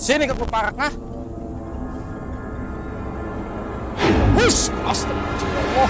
Sini ke parak ah. Wush, astagfirullah.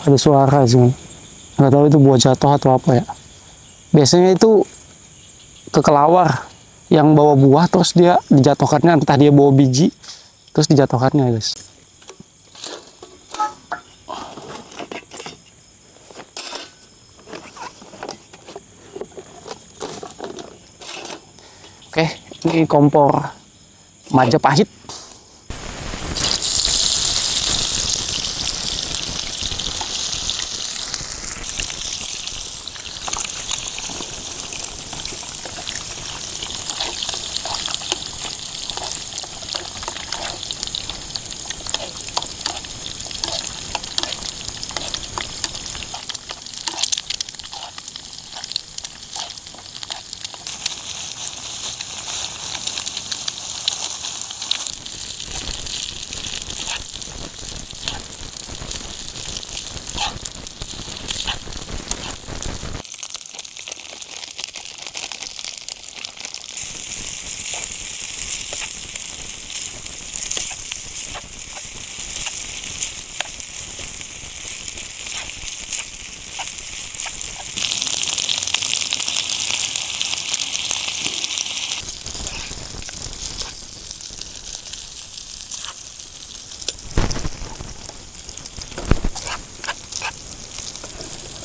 Ada suara sih, nggak tahu itu buah jatuh atau apa ya. Biasanya itu kekelawar yang bawa buah terus dia dijatuhkannya, entah dia bawa biji terus dijatuhkannya guys. Oke, ini kompor Majapahit.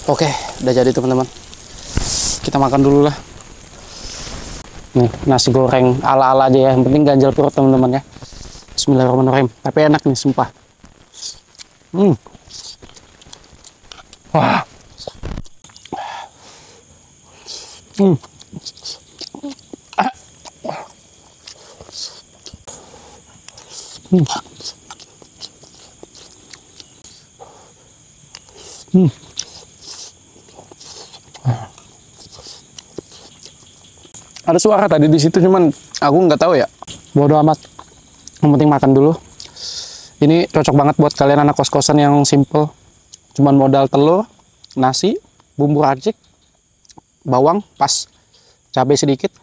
Oke, udah jadi teman-teman. Kita makan dulu lah. Nih, nasi goreng ala-ala aja ya. Yang penting ganjal perut teman-teman ya. Bismillahirrahmanirrahim. Tapi enak nih, sumpah. Wah. Ada suara tadi di situ, cuman aku nggak tahu ya. Bodo amat. Yang penting makan dulu. Ini cocok banget buat kalian anak kos-kosan yang simple. Cuman modal telur, nasi, bumbu racik, bawang, pas. Cabai sedikit.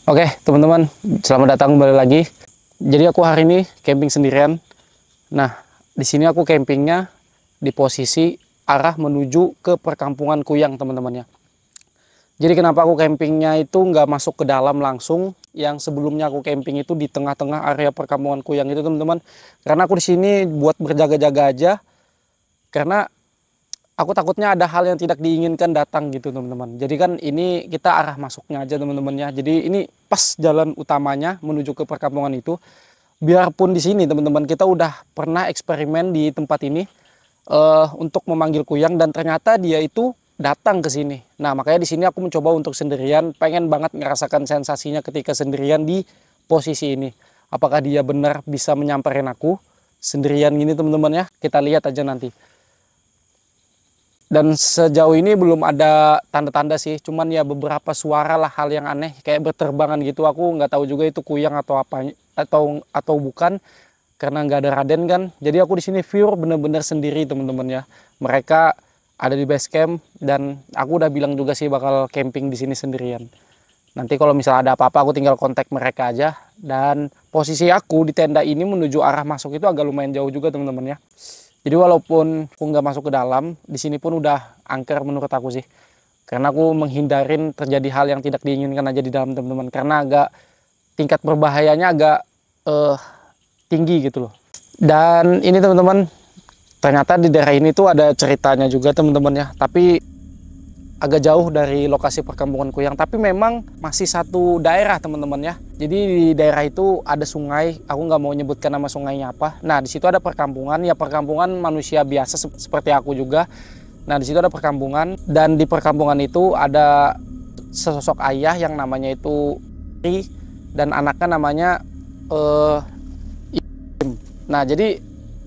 Oke, teman-teman, selamat datang kembali lagi. Jadi aku hari ini camping sendirian. Nah, di sini aku campingnya di posisi arah menuju ke perkampungan Kuyang, teman-teman ya. Jadi kenapa aku campingnya itu nggak masuk ke dalam langsung, yang sebelumnya aku camping itu di tengah-tengah area perkampungan Kuyang itu, teman-teman. Karena aku di sini buat berjaga-jaga aja. Karena aku takutnya ada hal yang tidak diinginkan datang gitu, teman-teman. Jadi kan ini kita arah masuknya aja, teman-teman ya. Jadi ini pas jalan utamanya menuju ke perkampungan itu. Biarpun di sini, teman-teman, kita udah pernah eksperimen di tempat ini untuk memanggil Kuyang, dan ternyata dia itu datang ke sini. Nah, makanya di sini aku mencoba untuk sendirian, pengen banget ngerasakan sensasinya ketika sendirian di posisi ini. Apakah dia benar bisa menyamperin aku sendirian gini, teman-teman ya? Kita lihat aja nanti. Dan sejauh ini belum ada tanda-tanda sih, cuman ya beberapa suara lah, hal yang aneh kayak berterbangan gitu. Aku nggak tahu juga itu Kuyang atau apa, atau bukan, karena nggak ada Raden kan. Jadi aku di sini pure bener-bener sendiri, teman-teman ya. Mereka ada di base camp, dan aku udah bilang juga sih bakal camping di sini sendirian. Nanti kalau misalnya ada apa-apa aku tinggal kontak mereka aja. Dan posisi aku di tenda ini menuju arah masuk itu agak lumayan jauh juga, teman-teman ya. Jadi walaupun aku nggak masuk ke dalam, di sini pun udah angker menurut aku sih. Karena aku menghindarin terjadi hal yang tidak diinginkan aja di dalam, teman-teman. Karena agak tingkat berbahayanya agak tinggi gitu loh. Dan ini, teman-teman, ternyata di daerah ini tuh ada ceritanya juga, teman-teman ya. Tapi agak jauh dari lokasi perkampungan Kuyang. Tapi memang masih satu daerah, teman-teman ya. Jadi di daerah itu ada sungai, aku nggak mau nyebutkan nama sungainya apa. Nah, di situ ada perkampungan, ya perkampungan manusia biasa seperti aku juga. Nah, di situ ada perkampungan, dan di perkampungan itu ada sesosok ayah yang namanya itu Ri, dan anaknya namanya Im. Nah, jadi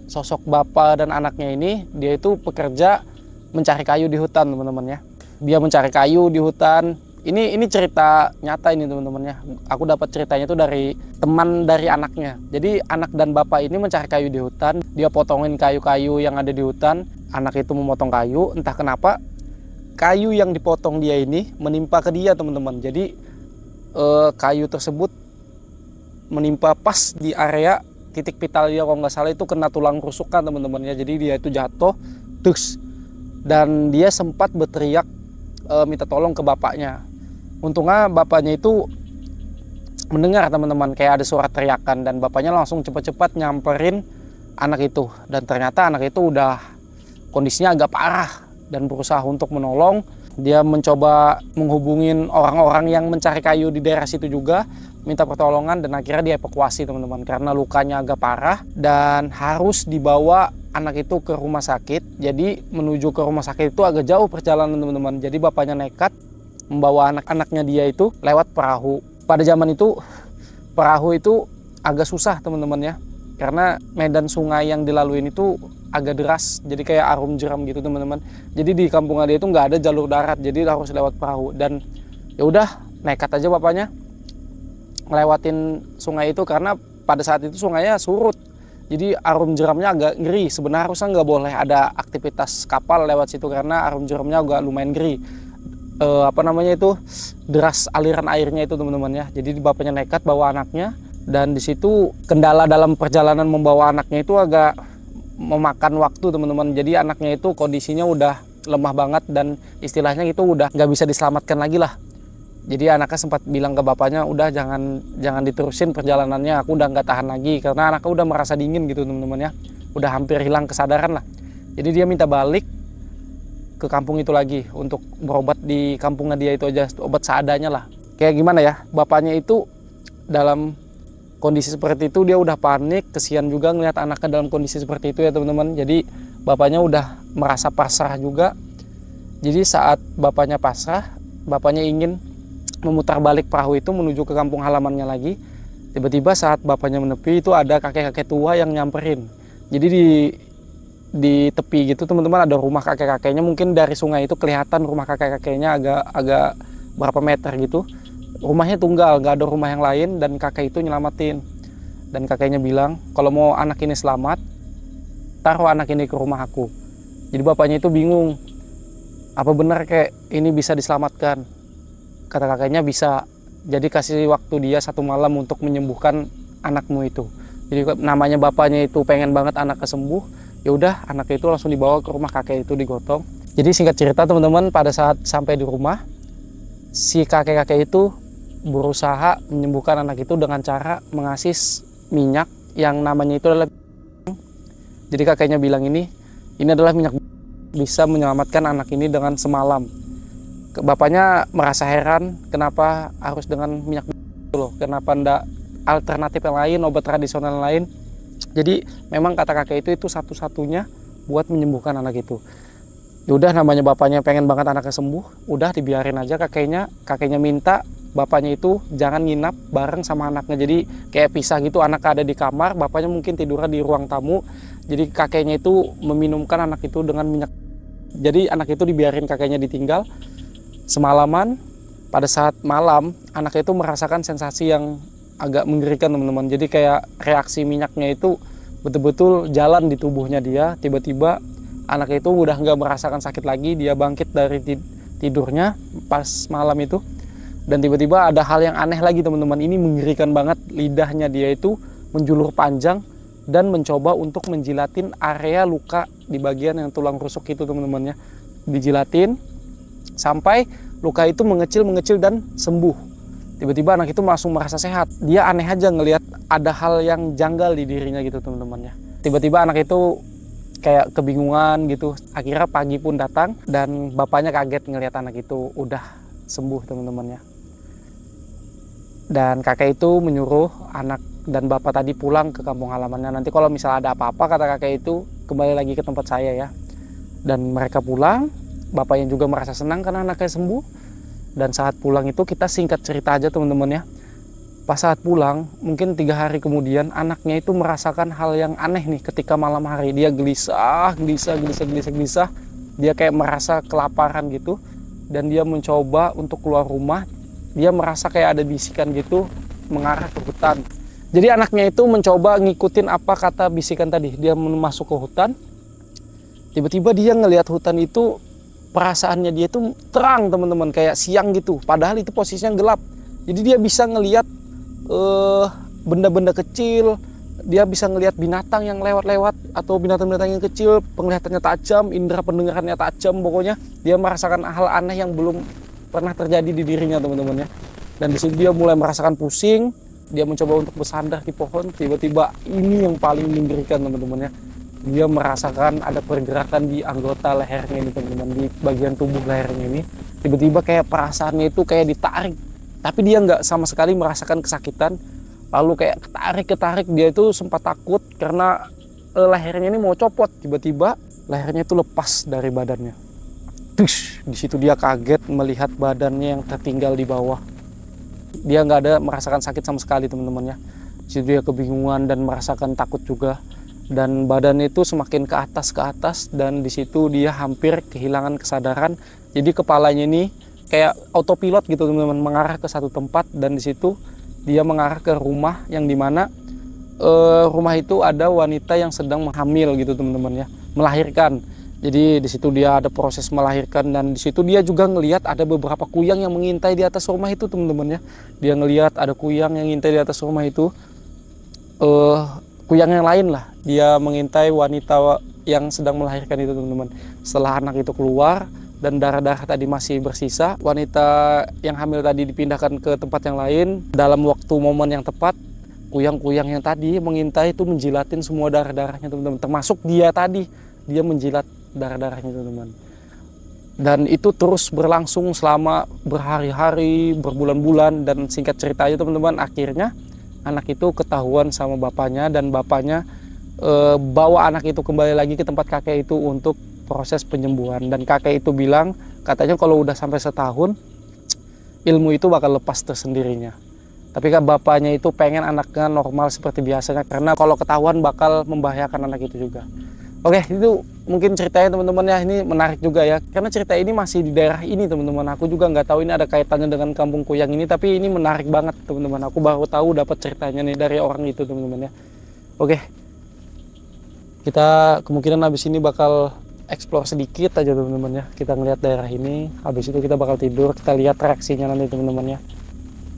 sosok bapak dan anaknya ini, dia itu pekerja mencari kayu di hutan, teman-teman ya. Dia mencari kayu di hutan. Ini cerita nyata ini, teman-teman ya. Aku dapat ceritanya itu dari teman dari anaknya. Jadi anak dan bapak ini mencari kayu di hutan. Dia potongin kayu-kayu yang ada di hutan. Anak itu memotong kayu. Entah kenapa kayu yang dipotong dia ini menimpa ke dia, teman-teman. Jadi kayu tersebut menimpa pas di area titik vital dia, kalau nggak salah itu kena tulang rusuk kan, teman-teman ya. Jadi dia itu jatuh terus, dan dia sempat berteriak minta tolong ke bapaknya. Untungnya bapaknya itu mendengar, teman-teman, kayak ada suara teriakan, dan bapaknya langsung cepat-cepat nyamperin anak itu. Dan ternyata anak itu udah kondisinya agak parah dan berusaha untuk menolong. Dia mencoba menghubungin orang-orang yang mencari kayu di daerah situ juga, minta pertolongan, dan akhirnya dievakuasi, teman-teman, karena lukanya agak parah dan harus dibawa anak itu ke rumah sakit. Jadi menuju ke rumah sakit itu agak jauh perjalanan, teman-teman. Jadi bapaknya nekat membawa anak-anaknya dia itu lewat perahu. Pada zaman itu perahu itu agak susah, teman-teman ya, karena medan sungai yang dilaluin itu agak deras, jadi kayak arum jeram gitu, teman-teman. Jadi di kampung dia itu nggak ada jalur darat, jadi harus lewat perahu. Dan ya udah, nekat aja bapaknya ngelewatin sungai itu, karena pada saat itu sungainya surut. Jadi arum jeramnya agak ngeri. Sebenarnya harusnya nggak boleh ada aktivitas kapal lewat situ, karena arum jeramnya agak lumayan ngeri. Deras aliran airnya itu, teman-teman ya. Jadi bapaknya nekat bawa anaknya, dan di situ kendala dalam perjalanan membawa anaknya itu agak memakan waktu, teman-teman. Jadi anaknya itu kondisinya udah lemah banget, dan istilahnya itu udah nggak bisa diselamatkan lagi lah. Jadi anaknya sempat bilang ke bapaknya, udah jangan diterusin perjalanannya, aku udah nggak tahan lagi, karena anaknya udah merasa dingin gitu, teman-teman ya, udah hampir hilang kesadaran lah. Jadi dia minta balik ke kampung itu lagi untuk berobat di kampungnya dia itu aja, obat seadanya lah. Kayak gimana ya, bapaknya itu dalam kondisi seperti itu dia udah panik, kesian juga ngeliat anaknya dalam kondisi seperti itu ya teman-teman. Jadi bapaknya udah merasa pasrah juga. Jadi saat bapaknya pasrah, bapaknya ingin memutar balik perahu itu menuju ke kampung halamannya lagi. Tiba-tiba saat bapaknya menepi itu ada kakek-kakek tua yang nyamperin. Jadi di tepi gitu teman-teman ada rumah kakek-kakeknya, mungkin dari sungai itu kelihatan rumah kakek-kakeknya agak berapa meter gitu. Rumahnya tunggal, nggak ada rumah yang lain, dan kakek itu nyelamatin. Dan kakeknya bilang kalau mau anak ini selamat, taruh anak ini ke rumah aku. Jadi bapaknya itu bingung, apa benar kayak ini bisa diselamatkan? Kata kakeknya bisa, jadi kasih waktu dia 1 malam untuk menyembuhkan anakmu itu. Jadi namanya bapaknya itu pengen banget anaknya sembuh, ya udah anaknya itu langsung dibawa ke rumah kakek itu digotong. Jadi singkat cerita teman-teman, pada saat sampai di rumah, si kakek-kakek itu berusaha menyembuhkan anak itu dengan cara mengasih minyak yang namanya itu adalah. Jadi kakeknya bilang ini adalah minyak bisa menyelamatkan anak ini dengan semalam. Bapaknya merasa heran kenapa harus dengan minyak itu loh, kenapa ndak alternatif yang lain, obat tradisional yang lain. Jadi memang kata kakek itu satu-satunya buat menyembuhkan anak itu. Ya udah namanya bapaknya pengen banget anaknya sembuh, udah dibiarin aja kakeknya minta bapaknya itu jangan nginap bareng sama anaknya. Jadi kayak pisah gitu, anak ada di kamar, bapaknya mungkin tidurnya di ruang tamu. Jadi kakeknya itu meminumkan anak itu dengan minyak. Jadi anak itu dibiarin kakeknya ditinggal semalaman. Pada saat malam anak itu merasakan sensasi yang agak mengerikan teman-teman. Jadi kayak reaksi minyaknya itu betul-betul jalan di tubuhnya dia. Tiba-tiba anak itu udah nggak merasakan sakit lagi, dia bangkit dari tidurnya pas malam itu. Dan tiba-tiba ada hal yang aneh lagi teman-teman, ini mengerikan banget. Lidahnya dia itu menjulur panjang dan mencoba untuk menjilatin area luka di bagian yang tulang rusuk itu teman-teman ya. Dijilatin sampai luka itu mengecil dan sembuh. Tiba-tiba anak itu langsung merasa sehat. Dia aneh aja ngelihat ada hal yang janggal di dirinya gitu teman-teman ya. Tiba-tiba anak itu kayak kebingungan gitu. Akhirnya pagi pun datang dan bapaknya kaget ngelihat anak itu udah sembuh teman-teman ya. Dan kakek itu menyuruh anak dan bapak tadi pulang ke kampung halamannya. Nanti kalau misalnya ada apa-apa kata kakek itu kembali lagi ke tempat saya ya. Dan mereka pulang, bapaknya juga merasa senang karena anaknya sembuh. Dan saat pulang itu kita singkat cerita aja teman-teman ya. Pas saat pulang mungkin 3 hari kemudian anaknya itu merasakan hal yang aneh nih ketika malam hari. Dia gelisah. Dia kayak merasa kelaparan gitu. Dan dia mencoba untuk keluar rumah. Dia merasa kayak ada bisikan gitu mengarah ke hutan. Jadi anaknya itu mencoba ngikutin apa kata bisikan tadi. Dia masuk ke hutan. Tiba-tiba dia ngelihat hutan itu, perasaannya dia itu terang teman-teman, kayak siang gitu. Padahal itu posisinya gelap. Jadi dia bisa ngelihat benda-benda kecil. Dia bisa ngelihat binatang yang lewat-lewat atau binatang-binatang yang kecil. Penglihatannya tajam, indera pendengarannya tajam. Pokoknya dia merasakan hal aneh yang belum pernah terjadi di dirinya teman-teman ya. Dan di situ dia mulai merasakan pusing. Dia mencoba untuk bersandar di pohon. Tiba-tiba ini yang paling mengerikan teman-teman ya. Dia merasakan ada pergerakan di anggota lehernya ini teman-teman, di bagian tubuh lehernya ini. Tiba-tiba kayak perasaannya itu kayak ditarik, tapi dia nggak sama sekali merasakan kesakitan. Lalu kayak ketarik, dia itu sempat takut karena lehernya ini mau copot. Tiba-tiba lehernya itu lepas dari badannya. Tush, di situ dia kaget melihat badannya yang tertinggal di bawah. Dia nggak ada merasakan sakit sama sekali teman-teman ya. Di situ dia kebingungan dan merasakan takut juga. Dan badannya itu semakin ke atas dan di situ dia hampir kehilangan kesadaran. Jadi kepalanya ini kayak autopilot gitu teman-teman, mengarah ke satu tempat. Dan di situ dia mengarah ke rumah yang dimana rumah itu ada wanita yang sedang hamil gitu teman-teman ya, melahirkan. Jadi di situ dia ada proses melahirkan dan di situ dia juga ngelihat ada beberapa kuyang yang mengintai di atas rumah itu teman-teman ya. Dia ngelihat ada kuyang yang mengintai di atas rumah itu. Kuyang yang lain lah, dia mengintai wanita yang sedang melahirkan itu teman-teman. Setelah anak itu keluar dan darah-darah tadi masih bersisa, wanita yang hamil tadi dipindahkan ke tempat yang lain. Dalam waktu momen yang tepat, kuyang-kuyang yang tadi mengintai itu menjilatin semua darah-darahnya teman-teman. Termasuk dia tadi, dia menjilat darah-darahnya teman-teman. Dan itu terus berlangsung selama berhari-hari, berbulan-bulan, dan singkat ceritanya teman-teman, akhirnya anak itu ketahuan sama bapaknya, dan bapaknya bawa anak itu kembali lagi ke tempat kakek itu untuk proses penyembuhan. Dan kakek itu bilang, katanya kalau udah sampai setahun, ilmu itu bakal lepas tersendirinya. Tapi kan bapaknya itu pengen anaknya normal seperti biasanya, karena kalau ketahuan bakal membahayakan anak itu juga. Oke, itu mungkin ceritanya teman-teman ya. Ini menarik juga ya, karena cerita ini masih di daerah ini teman-teman. Aku juga nggak tahu ini ada kaitannya dengan Kampung Kuyang ini, tapi ini menarik banget teman-teman. Aku baru tahu dapat ceritanya nih dari orang itu teman-teman ya. Oke, kita kemungkinan habis ini bakal explore sedikit aja teman-teman ya. Kita ngeliat daerah ini, habis itu kita bakal tidur, kita lihat reaksinya nanti teman-teman ya.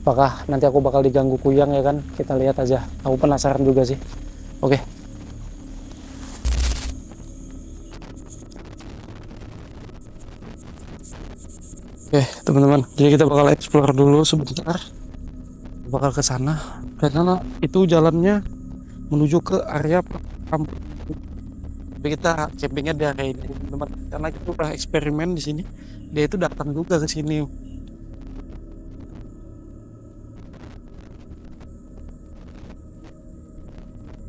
Apakah nanti aku bakal diganggu kuyang ya kan? Kita lihat aja. Aku penasaran juga sih. Oke. Oke, teman-teman. Jadi kita bakal explore dulu sebentar. Bakal ke sana. Karena itu jalannya menuju ke area kampung. Tapi kita campingnya di area ini, teman-teman. Karena kita udah eksperimen di sini. Dia itu datang juga ke sini.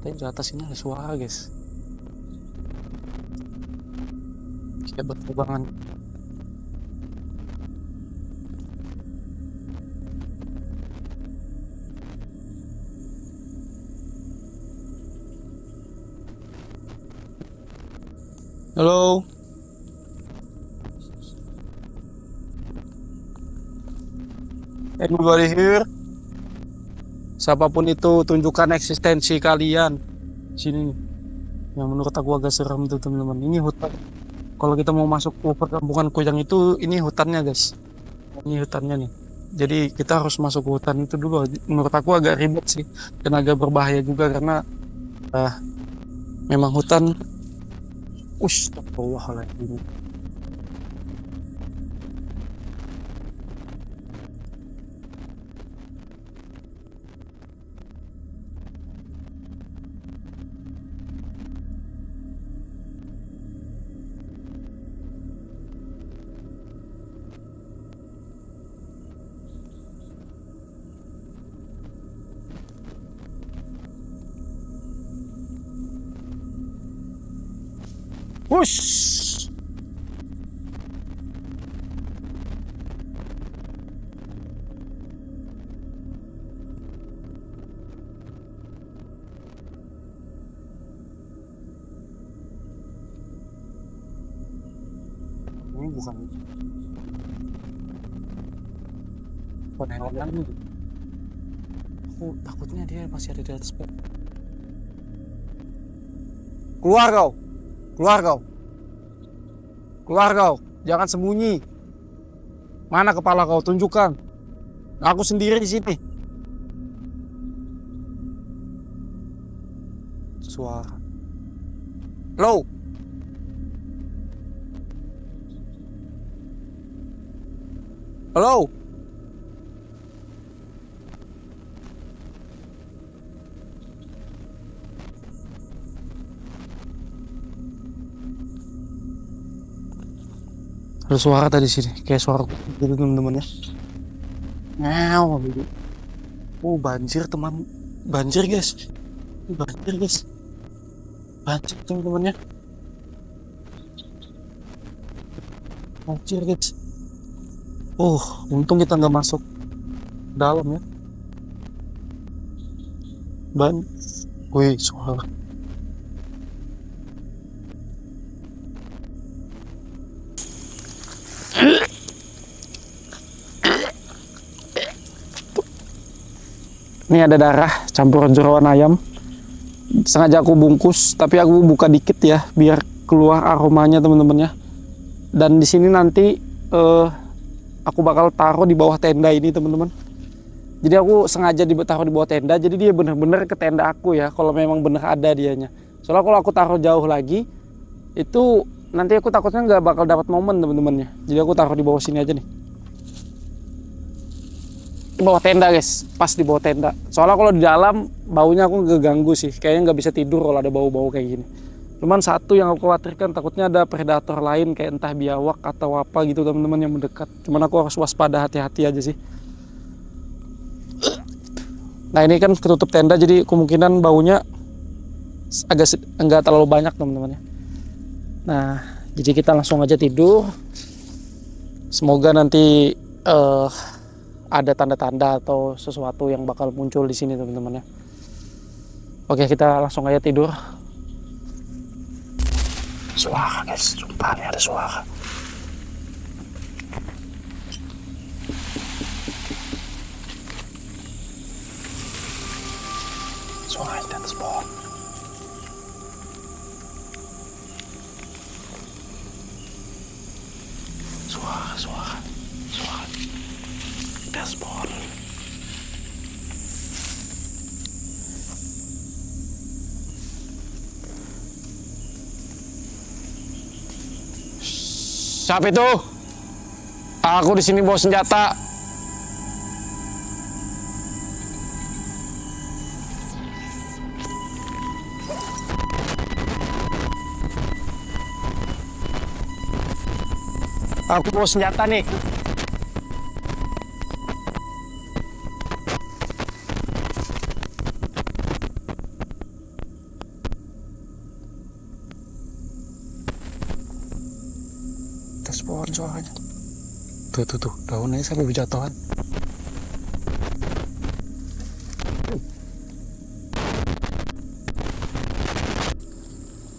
Tapi di atas ini ada suara, guys. Kayak berterbangan. Halo. Anybody here? Siapapun itu, tunjukkan eksistensi kalian. Sini nih. Yang menurut aku agak serem tuh teman-teman. Ini hutan. Kalau kita mau masuk ke perkampungan Kuyang itu, ini hutannya guys. Ini hutannya nih. Jadi kita harus masuk ke hutan itu dulu. Menurut aku agak ribet sih. Dan agak berbahaya juga karena memang hutan. Astagfirullahaladzim. Wush. Ini bukan hewan nih. Aku takutnya dia masih ada di atas. Keluar kau. Keluar kau. Keluar kau. Jangan sembunyi. Mana kepala kau? Tunjukkan. Aku sendiri di sini. Suara. Halo. Halo. Ada suara tadi sini, kayak suara gitu teman-teman ya. Ngaw, oh banjir teman, banjir guys, banjir guys, banjir teman-teman ya, banjir guys. Oh, untung kita nggak masuk dalam ya. Wih, suara. Ini ada darah campur jeroan ayam. Sengaja aku bungkus, tapi aku buka dikit ya, biar keluar aromanya teman-teman ya. Dan di sini nanti aku bakal taruh di bawah tenda ini teman-teman. Jadi aku sengaja ditaruh di bawah tenda, jadi dia bener-bener ke tenda aku ya, kalau memang bener ada dianya. Soalnya kalau aku taruh jauh lagi, itu nanti aku takutnya nggak bakal dapat momen teman-teman ya. Jadi aku taruh di bawah sini aja nih. Di bawah tenda guys, pas di bawah tenda. Soalnya kalau di dalam baunya aku keganggu sih, kayaknya nggak bisa tidur kalau ada bau-bau kayak gini. Cuman satu yang aku khawatirkan, takutnya ada predator lain kayak entah biawak atau apa gitu teman-teman yang mendekat. Cuman aku harus waspada, hati-hati aja sih. Nah ini kan ketutup tenda, jadi kemungkinan baunya enggak terlalu banyak teman-teman ya. Nah jadi kita langsung aja tidur. Semoga nanti ada tanda-tanda atau sesuatu yang bakal muncul di sini teman-teman ya. Oke, kita langsung aja tidur. Suara guys, sumpah nih ada suara. Suara di atas pohon. Suara di atas pohon. Siapa itu? Aku di sini bawa senjata. Aku bawa senjata nih. Atas pohon suaranya. Tuh, daunnya sampai berjatuhan.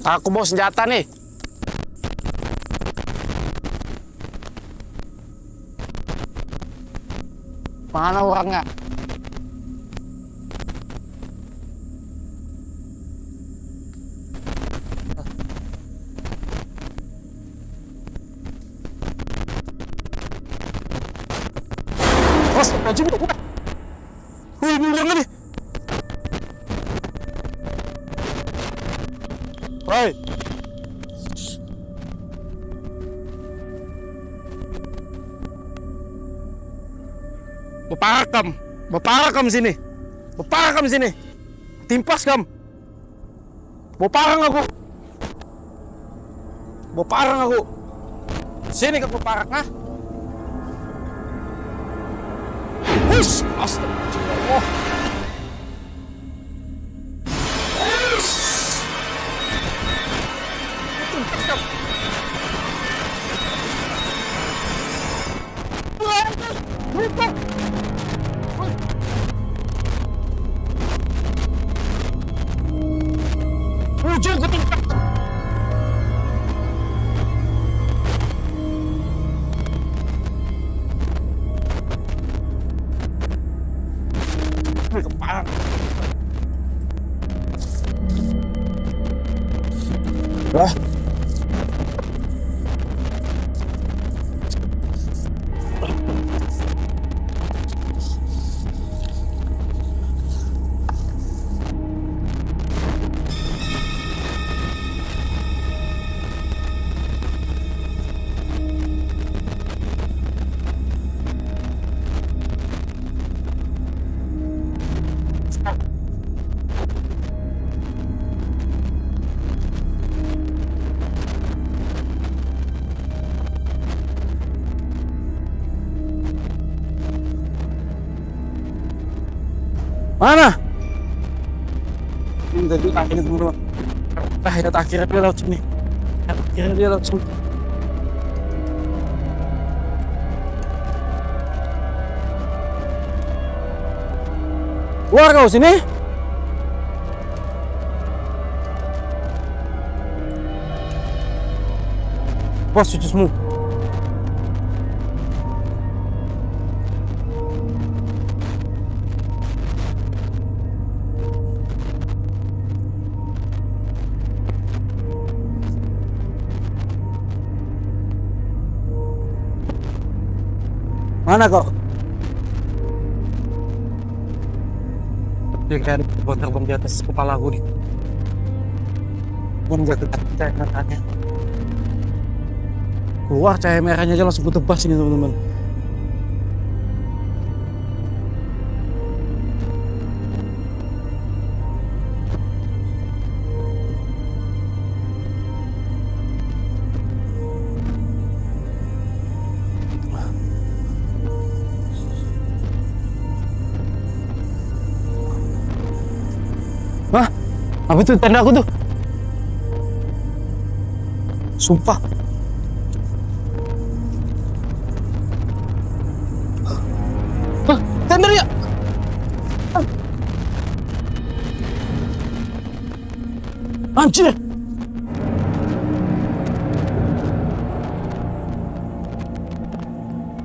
Aku bawa senjata nih. Mana orangnya? Astagfirullahaladzim, bukan. Wih, ini orangnya nih. Woi. Baparakam sini. Baparakam sini. Timpas kam. Baparang aku. Baparang aku. Sini ke baparak nah. Wush, astagfirullah. Timpas kam. Lupa. Ujung ke tingkat. Kepala. Wah. Mana? Ini tadi akhirnya teman-teman. Akhirnya dia lewat sini. Akhirnya dia lewat sini. Keluar kau sini. Bos, cucusmu. Mana kok? Dia kayak terbang di atas kepala aku nih. Gue nggak ketemu cahaya merahnya. Keluar cahaya merahnya aja langsung kutebas ini teman-teman. Hah? Apa itu tenda aku tuh? Sumpah. Hah? Tenda dia? Anjir.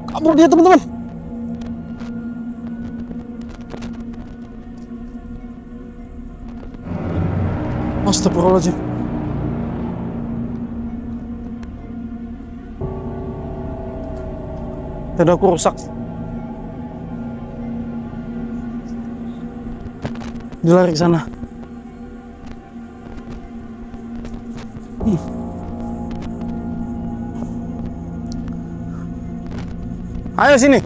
Kabur dia, teman-teman. Astagfirullahaladzim. Tenda aku rusak. Dia lari ke sana. Ayo sini.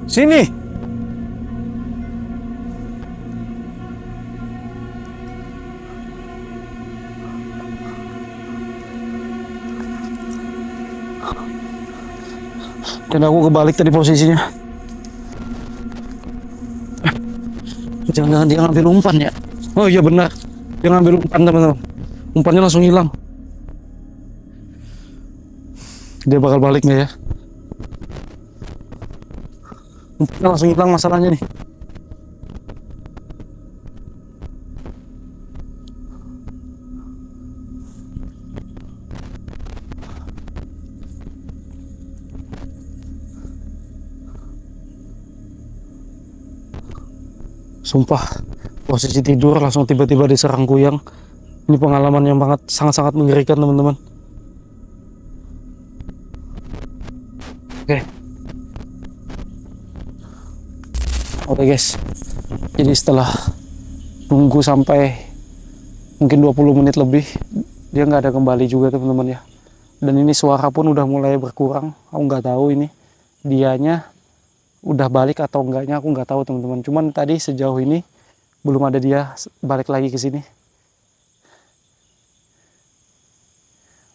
Sini. Dan aku kebalik tadi posisinya. Jangan-jangan dia ngambil umpan ya. Oh iya benar. Dia ngambil umpan, teman-teman. Umpannya langsung hilang. Dia bakal balik nggak ya? Umpannya langsung hilang masalahnya nih. Sumpah, posisi tidur langsung tiba-tiba diserang kuyang. Ini pengalaman yang sangat-sangat mengerikan, teman-teman. Oke guys, jadi setelah nunggu sampai mungkin 20 menit lebih, dia nggak ada kembali juga, teman-teman ya. Dan ini suara pun udah mulai berkurang. Aku nggak tahu ini dianya udah balik atau enggaknya, aku nggak tahu, teman-teman. Cuman tadi sejauh ini belum ada dia balik lagi ke sini.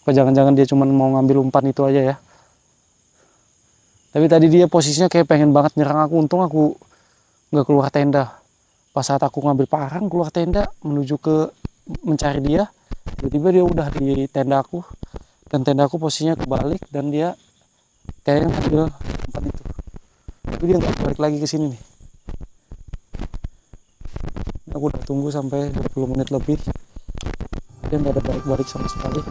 Apa jangan-jangan dia cuma mau ngambil umpan itu aja ya. Tapi tadi dia posisinya kayak pengen banget nyerang aku. Untung aku nggak keluar tenda. Pas saat aku ngambil parang keluar tenda menuju ke mencari dia, tiba-tiba dia udah di tenda aku. Dan tenda aku posisinya kebalik dan dia kayaknya ngambil umpan itu. Tapi dia nggak balik lagi ke sini nih. Aku udah tunggu sampai 20 menit lebih. Dia nggak ada balik-balik sama sekali.